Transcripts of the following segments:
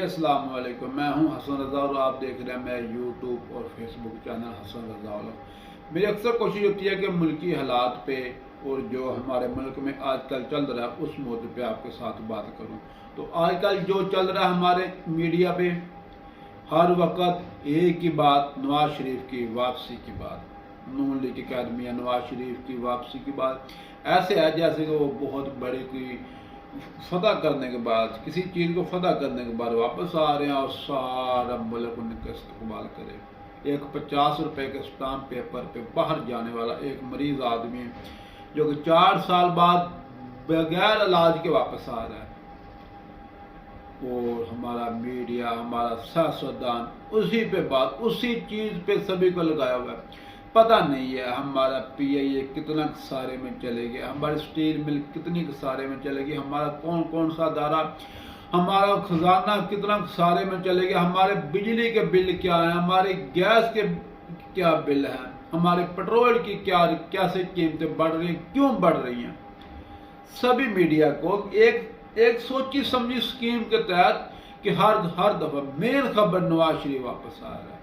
السلام علیکم، میں ہوں حسن رضا اور آپ دیکھ رہے ہیں میں یوٹیوب اور فیس بک چینل حسن رضا والا۔ میری اکثر کوشش ہوتی ہے کہ ملکی حالات پہ اور جو ہمارے ملک میں آج کل چل رہا ہے اس موضوع پہ آپ کے ساتھ بات کروں۔ تو آج کل جو چل رہا ہے ہمارے میڈیا پہ ہر وقت ایک ہی بات، نواز شریف کی واپسی کی بات، نون لیگ کی قیادت میں نواز شریف کی واپسی کی بات ایسے ہے جیسے کہ وہ بہت بڑی کوئی فتح کرنے کے بعد، کسی چیز کو فتح کرنے کے بعد واپس آ رہے ہیں اور سارا ملک ان کا استقبال کرے۔ ایک 50 روپے کے اسٹامپ پیپر پہ باہر جانے والا ایک مریض آدمی جو کہ 4 سال بعد بغیر علاج کے واپس آ رہا ہے، اور ہمارا میڈیا، ہمارا سیاستدان اسی پہ بات، اسی چیز پہ سبھی کو لگایا ہوا ہے۔ پتہ نہیں ہے ہمارا پی آئی اے کتنا خسارے میں چلے گیا، ہماری اسٹیل مل کتنی خسارے میں چلے گی، ہمارا کون سا ادارہ، ہمارا خزانہ کتنا خسارے میں چلے گیا، ہمارے بجلی کے بل کیا ہیں، ہمارے گیس کے کیا بل ہیں، ہمارے پیٹرول کی کیسے قیمتیں بڑھ رہی ہیں، کیوں بڑھ رہی ہیں۔ سبھی میڈیا کو ایک سوچی سمجھی اسکیم کے تحت کہ ہر دفعہ مین خبر نواز شریف واپس آ رہا ہے۔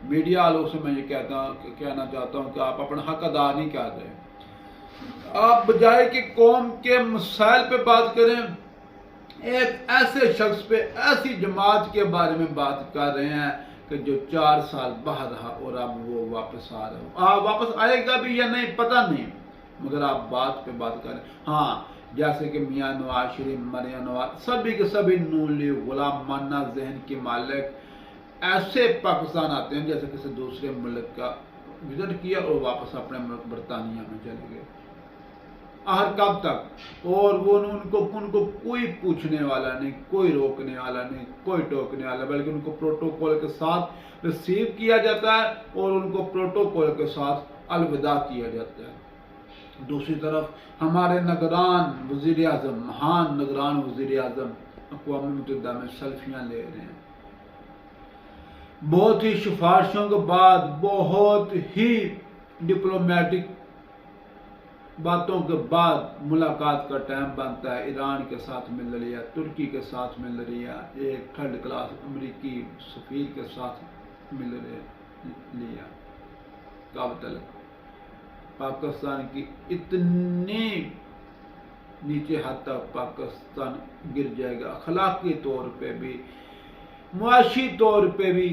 میڈیا والوں سے میں یہ کہنا چاہتا ہوں کہ آپ اپنا حق ادا نہیں کر رہے۔ آپ بجائے کہ قوم کے مسائل پہ بات کریں، ایک ایسے شخص پہ، ایسی جماعت کے بارے میں بات کر رہے ہیں کہ جو 4 سال باہر رہا اور اب وہ واپس آ رہا ہو۔ آپ واپس آئے گا بھی یا نہیں پتہ نہیں، مگر آپ بات پہ بات کریں۔ ہاں، جیسے کہ میاں نواز شریف، مریم نواز، سبھی کے سبھی نون لیگ غلام ماننا ذہن کے مالک ایسے پاکستان آتے ہیں جیسے کسی دوسرے ملک کا وزٹ کیا اور واپس اپنے ملک برطانیہ میں چلے گئے۔ آخر کب تک؟ اور وہ ان کو کوئی پوچھنے والا نہیں، کوئی روکنے والا نہیں، کوئی ٹوکنے والا، بلکہ ان کو پروٹوکول کے ساتھ ریسیو کیا جاتا ہے اور ان کو پروٹوکول کے ساتھ الوداع کیا جاتا ہے۔ دوسری طرف ہمارے نگران وزیر اعظم، مہان نگران وزیر اعظم اقوام متحدہ میں سیلفیاں لے رہے ہیں۔ بہت ہی سفارشوں کے بعد، بہت ہی ڈپلومیٹک باتوں کے بعد ملاقات کا ٹائم بنتا ہے۔ ایران کے ساتھ مل لیا، ترکی کے ساتھ مل لیا، ایک تھرڈ کلاس امریکی سفیر کے ساتھ مل لیا۔ کب تک پاکستان کی اتنی نیچے حد تک پاکستان گر جائے گا، اخلاقی طور پہ بھی، معاشی طور پہ بھی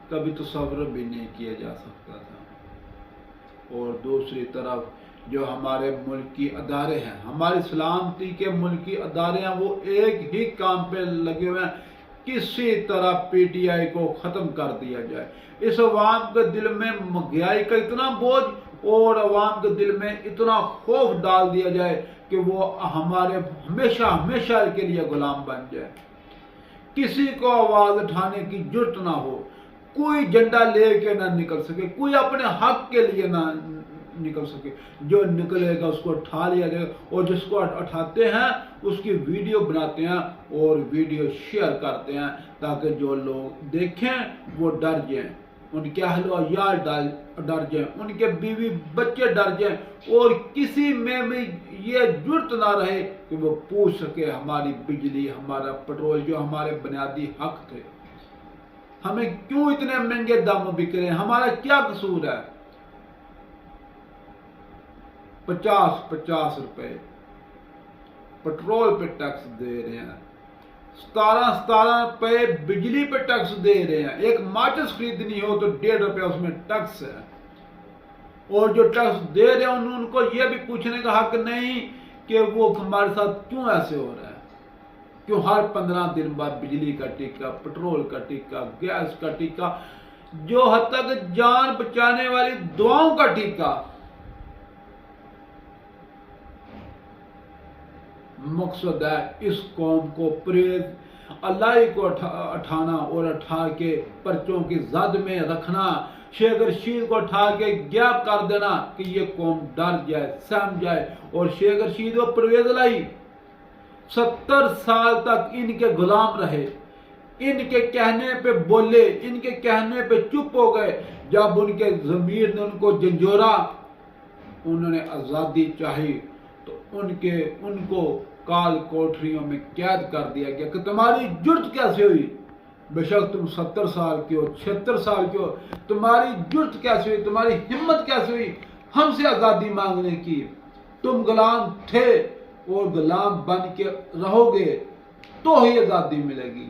کبھی تصور بھی نہیں کیا جا سکتا تھا۔ اور دوسری طرف جو ہمارے ملکی ادارے ہیں، ہماری سلامتی کے ملکی ادارے ہیں، وہ ایک ہی کام پہ لگے ہوئے ہیں، کسی طرح پی ٹی آئی کو ختم کر دیا جائے۔ اس عوام کے دل میں مہنگائی کا اتنا بوجھ اور عوام کے دل میں اتنا خوف ڈال دیا جائے کہ وہ ہمارے ہمیشہ کے لیے غلام بن جائے، کسی کو آواز اٹھانے کی جرت نہ ہو، کوئی جھنڈا لے کے نہ نکل سکے، کوئی اپنے حق کے لیے نہ نکل سکے۔ جو نکلے گا اس کو اٹھا لیا جائے گا، اور جس کو اٹھاتے ہیں اس کی ویڈیو بناتے ہیں اور ویڈیو شیئر کرتے ہیں تاکہ جو لوگ دیکھیں وہ ڈر جائیں، ان کے اہل و عیال ڈر جائیں، ان کے بیوی بچے ڈر جائیں، اور کسی میں بھی یہ جرت نہ رہے کہ وہ پوچھ سکے ہماری بجلی، ہمارا پیٹرول جو ہمارے بنیادی حق تھے، ہمیں کیوں اتنے مہنگے دام بک رہے ہیں، ہمارا کیا قصور ہے۔ 50 روپے پیٹرول پہ ٹیکس دے رہے ہیں، 17 روپے بجلی پہ ٹیکس دے رہے ہیں، ایک ماچس خریدنی ہو تو 1.5 روپے اس میں ٹیکس ہے، اور جو ٹیکس دے رہے ہیں ان کو یہ بھی پوچھنے کا حق نہیں کہ وہ ہمارے ساتھ کیوں ایسے ہو رہا ہے، کیوں ہر 15 دن بعد بجلی کا ٹکا، پیٹرول کا ٹکا، گیس کا ٹکا، جو حد تک جان بچانے والی دعاؤں کا ٹکا۔ مقصد ہے اس قوم کو پریز اللہ کو اٹھانا اور اٹھا کے پرچوں کی زد میں رکھنا، شیخ رشید کو اٹھا کے غائب کر دینا کہ یہ قوم ڈر جائے، سہم جائے۔ اور شیخ رشید و پرویز الہی 70 سال تک ان کے غلام رہے، ان کے کہنے پہ بولے، ان کے کہنے پہ چپ ہو گئے۔ جب ان کے ضمیر نے ان کو جھنجھوڑا، انہوں نے آزادی چاہی تو ان کو کال کوٹریوں میں قید کر دیا گیا کہ تمہاری جرت کیسے ہوئی، بے شک تم 70 سال کے ہو، 76 سال کے ہو، تمہاری جرت کیسے ہوئی، تمہاری ہمت کیسے ہوئی ہم سے آزادی مانگنے کی؟ تم غلام تھے اور غلام بن کے رہو گے تو ہی آزادی ملے گی۔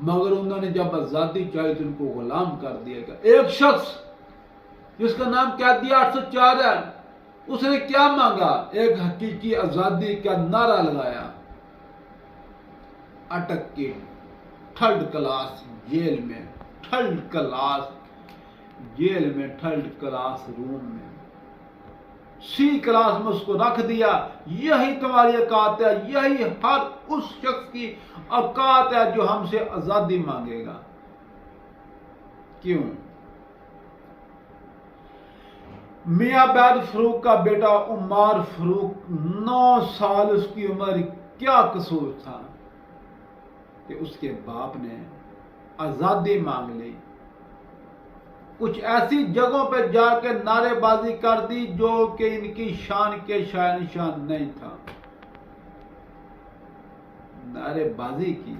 مگر انہوں نے جب آزادی چاہی تو ان کو غلام کر دیا گیا۔ ایک شخص جس کا نام قیدی 804 ہے، اس نے کیا مانگا؟ ایک حقیقی آزادی کا نعرہ لگایا، اٹک کے تھرڈ کلاس جیل میں، تھرڈ کلاس جیل میں، تھرڈ کلاس روم میں، سی کلاس میں اس کو رکھ دیا۔ یہی تمہاری اوقات ہے، یہی ہر اس شخص کی اوقات ہے جو ہم سے آزادی مانگے گا۔ کیوں؟ میاں عبید فاروق کا بیٹا عمار فاروق 9 سال اس کی عمر، کیا قصور تھا کہ اس کے باپ نے آزادی مانگ لی، کچھ ایسی جگہوں پہ جا کے نعرے بازی کر دی جو کہ ان کی شان کے شاہ نشان نہیں تھا۔ نعرے بازی کی،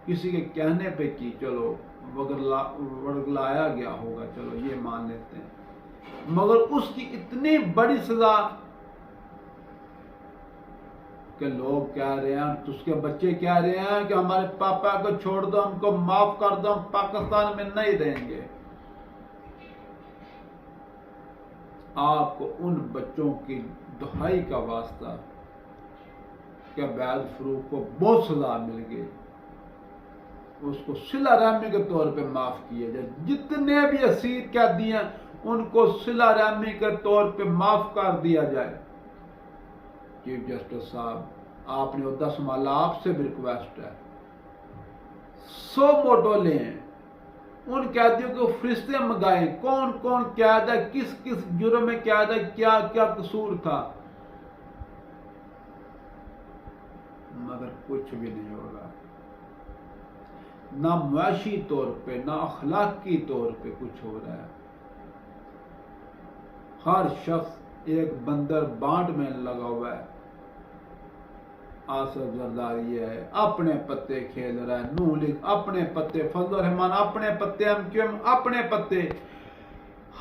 کسی کے کہنے پہ کی، چلو ورگلایا گیا ہوگا، چلو یہ مان لیتے ہیں، مگر اس کی اتنی بڑی سزا کہ لوگ کہہ رہے ہیں، اس کے بچے کہہ رہے ہیں کہ ہمارے پاپا کو چھوڑ دو، ہم کو معاف کر دو، ہم پاکستان میں نہیں رہیں گے۔ آپ کو ان بچوں کی دہائی کا واسطہ کہ عبید فاروق کو بہت سزا مل گئی، اس کو صلہ رحمی کے طور پہ معاف کیا جائے۔ جتنے بھی اسیر قیدی ہیں ان کو صلہ رحمی کے طور پہ معاف کر دیا جائے۔ چیف جسٹس صاحب، آپ نے عہدہ سنبھالا، آپ سے بھی ریکویسٹ ہے، 100 موٹو لیں، ان قیدیوں کو فرشتے منگائیں، کون کون قید ہے، کس کس جرم میں قید ہے، کیا کیا قصور تھا، مگر کچھ بھی نہیں ہوگا۔ نہ معاشی طور پہ نہ اخلاقی طور پہ کچھ ہو رہا ہے۔ ہر شخص ایک بندر بانٹ میں لگا ہوا ہے۔ آصف زرداری ہے، اپنے پتے کھیل رہا ہے، نون لیگ اپنے پتے، فضل الرحمان اپنے پتے، MQM اپنے پتے،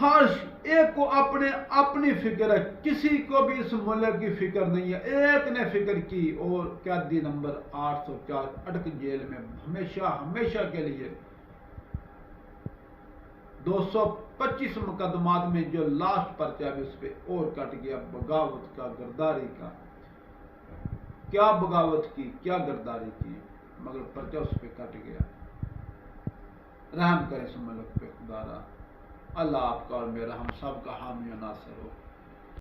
ہر ایک کو اپنی فکر ہے، کسی کو بھی اس ملک کی فکر نہیں ہے۔ ایک نے فکر کی اور قیدی نمبر 804 اٹک جیل میں ہمیشہ کے لیے 225 مقدمات میں جو لاسٹ پرچہ بھی اس پہ اور کٹ گیا، بغاوت کا، غداری کا۔ کیا بغاوت کی، کیا غداری کی، مگر پرچہ اس پہ کٹ گیا۔ رحم کرے اس ملک پہ خدا را۔ اللہ آپ کا اور میرا، ہم سب کا حامی و ناصر ہو۔